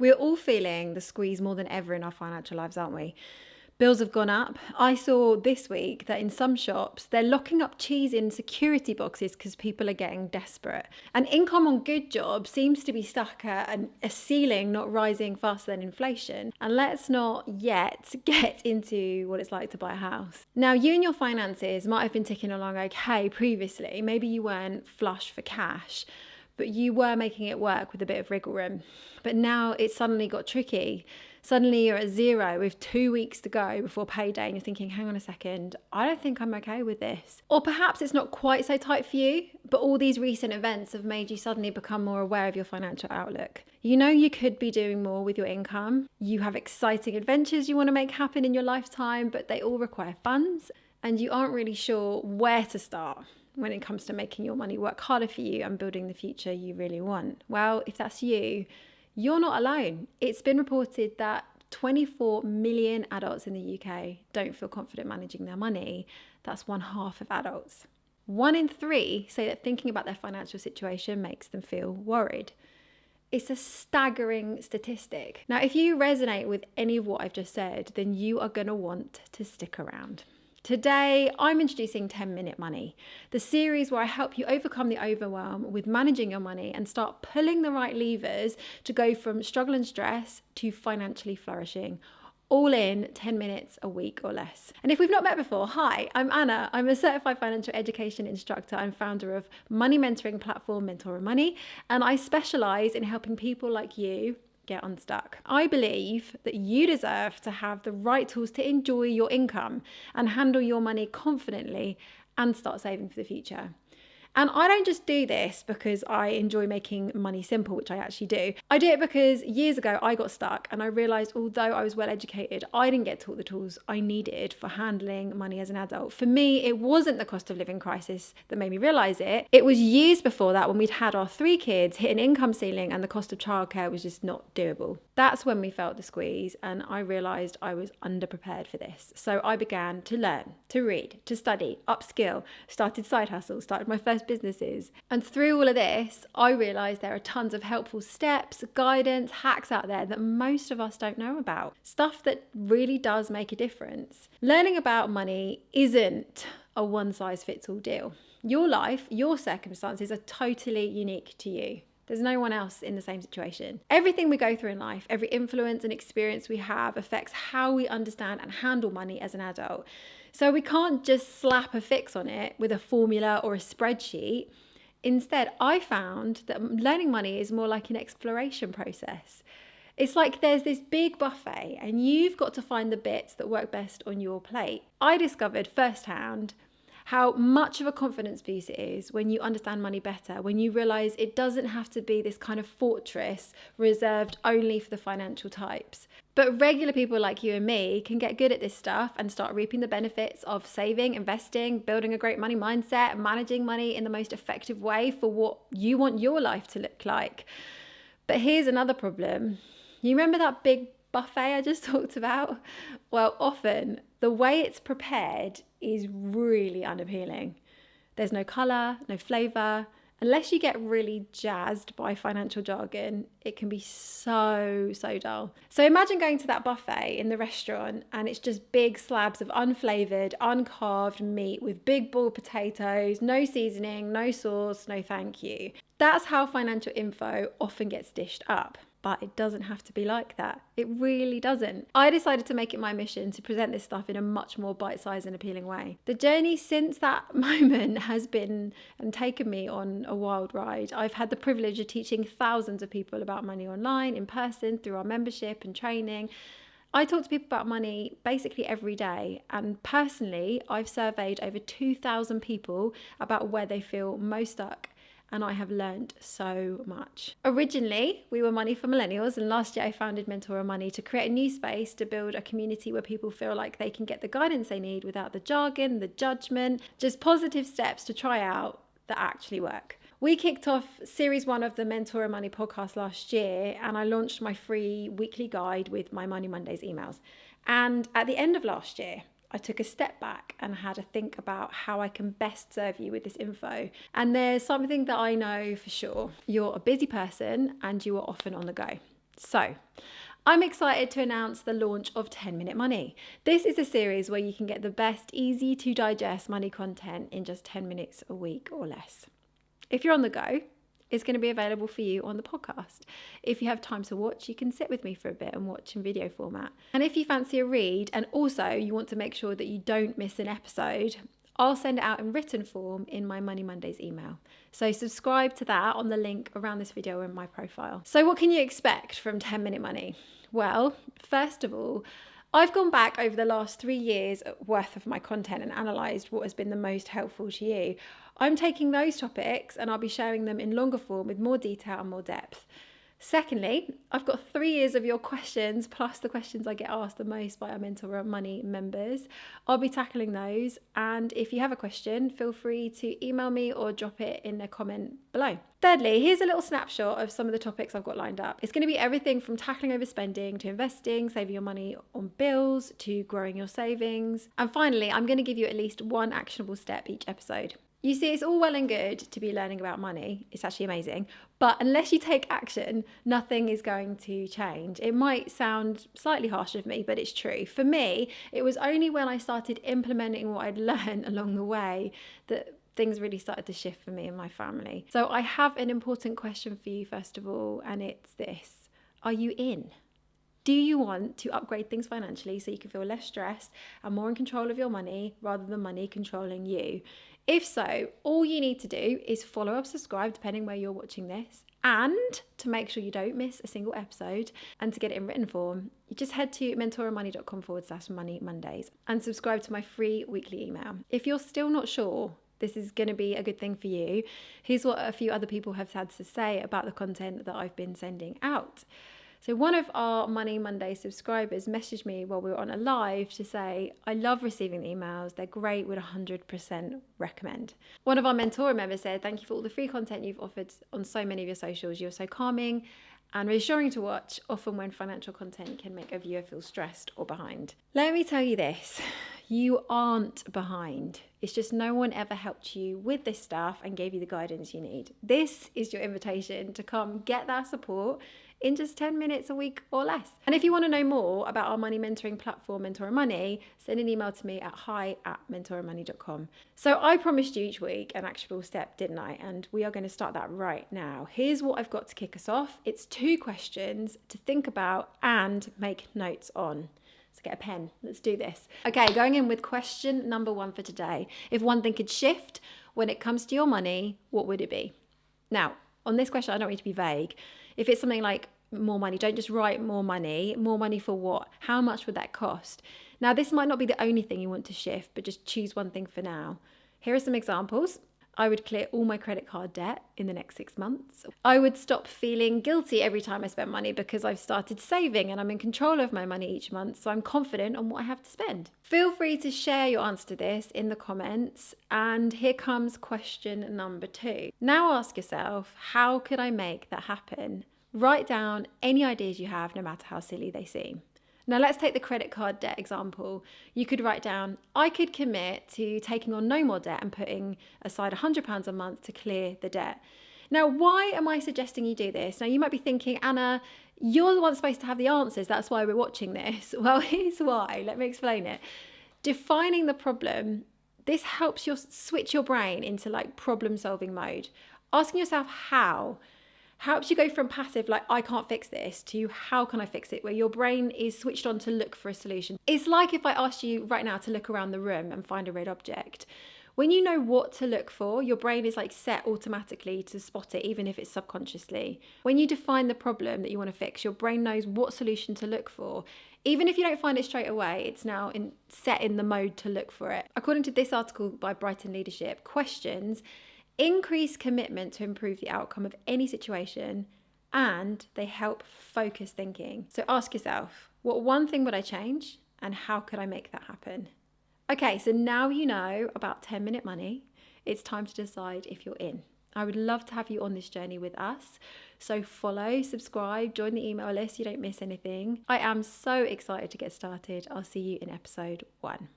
We're all feeling the squeeze more than ever in our financial lives, aren't we? Bills have gone up. I saw this week that in some shops, they're locking up cheese in security boxes because people are getting desperate. And income on good jobs seems to be stuck at a ceiling, not rising faster than inflation. And let's not yet get into what it's like to buy a house. Now, you and your finances might have been ticking along okay previously. Maybe you weren't flush for cash, but you were making it work with a bit of wriggle room. But now it's suddenly got tricky. Suddenly you're at zero with 2 weeks to go before payday and you're thinking, hang on a second, I don't think I'm okay with this. Or perhaps it's not quite so tight for you, but all these recent events have made you suddenly become more aware of your financial outlook. You know you could be doing more with your income. You have exciting adventures you want to make happen in your lifetime, but they all require funds and you aren't really sure where to start when it comes to making your money work harder for you and building the future you really want. Well, if that's you, you're not alone. It's been reported that 24 million adults in the UK don't feel confident managing their money. That's 1/2 of adults. 1 in 3 say that thinking about their financial situation makes them feel worried. It's a staggering statistic. Now, if you resonate with any of what I've just said, then you are going to want to stick around. Today, I'm introducing 10-Minute Money, the series where I help you overcome the overwhelm with managing your money and start pulling the right levers to go from struggle and stress to financially flourishing, all in 10 minutes a week or less. And if we've not met before, hi, I'm Anna. I'm a certified financial education instructor and founder of money mentoring platform Mentora Money, and I specialize in helping people like you get unstuck. I believe that you deserve to have the right tools to enjoy your income and handle your money confidently and start saving for the future. And I don't just do this because I enjoy making money simple, which I actually do. I do it because years ago I got stuck and I realized although I was well educated, I didn't get taught the tools I needed for handling money as an adult. For me, it wasn't the cost of living crisis that made me realize it. It was years before that when we'd had our 3 kids, hit an income ceiling and the cost of childcare was just not doable. That's when we felt the squeeze and I realized I was underprepared for this. So I began to learn, to read, to study, upskill, started side hustles, started my first businesses. And through all of this, I realized there are tons of helpful steps, guidance, hacks out there that most of us don't know about. Stuff that really does make a difference. Learning about money isn't a one-size-fits-all deal. Your life, your circumstances are totally unique to you. There's no one else in the same situation. Everything we go through in life, every influence and experience we have affects how we understand and handle money as an adult. So we can't just slap a fix on it with a formula or a spreadsheet. Instead, I found that learning money is more like an exploration process. It's like there's this big buffet and you've got to find the bits that work best on your plate. I discovered firsthand how much of a confidence boost it is when you understand money better, when you realize it doesn't have to be this kind of fortress reserved only for the financial types. But regular people like you and me can get good at this stuff and start reaping the benefits of saving, investing, building a great money mindset, managing money in the most effective way for what you want your life to look like. But here's another problem. You remember that big buffet I just talked about? Well, often the way it's prepared is really unappealing. There's no colour, no flavour. Unless you get really jazzed by financial jargon, it can be so dull. So imagine going to that buffet in the restaurant and it's just big slabs of unflavoured, uncarved meat with big boiled potatoes, no seasoning, no sauce, no thank you. That's how financial info often gets dished up. But it doesn't have to be like that. It really doesn't. I decided to make it my mission to present this stuff in a much more bite-sized and appealing way. The journey since that moment has been and taken me on a wild ride. I've had the privilege of teaching thousands of people about money online, in person, through our membership and training. I talk to people about money basically every day, and personally, I've surveyed over 2,000 people about where they feel most stuck. And I have learned so much. Originally, we were Money for Millennials, and last year I founded Mentora Money to create a new space to build a community where people feel like they can get the guidance they need without the jargon, the judgment, just positive steps to try out that actually work. We kicked off series 1 of the Mentora Money podcast last year, and I launched my free weekly guide with my Money Mondays emails. And at the end of last year, I took a step back and had a think about how I can best serve you with this info. And there's something that I know for sure. You're a busy person and you are often on the go. So, I'm excited to announce the launch of 10-Minute Money. This is a series where you can get the best, easy to digest money content in just 10 minutes a week or less. If you're on the go, it's going to be available for you on the podcast. If you have time to watch, you can sit with me for a bit and watch in video format. And if you fancy a read and also you want to make sure that you don't miss an episode, I'll send it out in written form in my Money Mondays email. So subscribe to that on the link around this video in my profile. So what can you expect from 10-Minute Money? Well, first of all, I've gone back over the last 3 years worth of my content and analysed what has been the most helpful to you. I'm taking those topics and I'll be sharing them in longer form with more detail and more depth. Secondly, I've got 3 years of your questions plus the questions I get asked the most by our Mentora Money members. I'll be tackling those, and if you have a question, feel free to email me or drop it in a comment below. Thirdly, here's a little snapshot of some of the topics I've got lined up. It's going to be everything from tackling overspending to investing, saving your money on bills to growing your savings. And finally, I'm going to give you at least one actionable step each episode. You see, it's all well and good to be learning about money. It's actually amazing. But unless you take action, nothing is going to change. It might sound slightly harsh of me, but it's true. For me, it was only when I started implementing what I'd learned along the way that things really started to shift for me and my family. So I have an important question for you, first of all, and it's this. Are you in? Do you want to upgrade things financially so you can feel less stressed and more in control of your money rather than money controlling you? If so, all you need to do is follow or subscribe, depending where you're watching this, and to make sure you don't miss a single episode and to get it in written form, you just head to mentoramoney.com/Money Mondays and subscribe to my free weekly email. If you're still not sure this is going to be a good thing for you, here's what a few other people have had to say about the content that I've been sending out. So one of our Money Monday subscribers messaged me while we were on a live to say, I love receiving the emails. They're great, would 100% recommend. One of our Mentora members said, thank you for all the free content you've offered on so many of your socials. You're so calming and reassuring to watch, often when financial content can make a viewer feel stressed or behind. Let me tell you this, you aren't behind. It's just no one ever helped you with this stuff and gave you the guidance you need. This is your invitation to come get that support in just 10 minutes a week or less. And if you want to know more about our money mentoring platform, Mentora Money, send an email to me at hi@mentoramoney.com. So I promised you each week an actionable step, didn't I? And we are going to start that right now. Here's what I've got to kick us off. It's 2 questions to think about and make notes on. So get a pen. Let's do this. Okay, going in with question number 1 for today. If one thing could shift when it comes to your money, what would it be? Now, on this question, I don't want you to be vague. If it's something like more money, don't just write more money. More money for what? How much would that cost? Now, this might not be the only thing you want to shift, but just choose one thing for now. Here are some examples. I would clear all my credit card debt in the next 6 months. I would stop feeling guilty every time I spend money because I've started saving and I'm in control of my money each month, so I'm confident on what I have to spend. Feel free to share your answer to this in the comments. And here comes question number 2. Now ask yourself, how could I make that happen? Write down any ideas you have, no matter how silly they seem. Now let's take the credit card debt example. You could write down, I could commit to taking on no more debt and putting aside £100 a month to clear the debt. Now, why am I suggesting you do this? Now you might be thinking, Anna, you're the one supposed to have the answers. That's why we're watching this. Well, here's why. Let me explain it. Defining the problem, this helps you switch your brain into like problem solving mode. Asking yourself how helps you go from passive, like, I can't fix this, to how can I fix it, where your brain is switched on to look for a solution. It's like if I asked you right now to look around the room and find a red object. When you know what to look for, your brain is like set automatically to spot it, even if it's subconsciously. When you define the problem that you want to fix, your brain knows what solution to look for. Even if you don't find it straight away, it's now set in the mode to look for it. According to this article by Brighton Leadership, questions increase commitment to improve the outcome of any situation, and they help focus thinking. So ask yourself, what one thing would I change and how could I make that happen? Okay, so now you know about 10-minute money. It's time to decide if you're in. I would love to have you on this journey with us. So follow, subscribe, join the email list so you don't miss anything. I am so excited to get started. I'll see you in episode 1.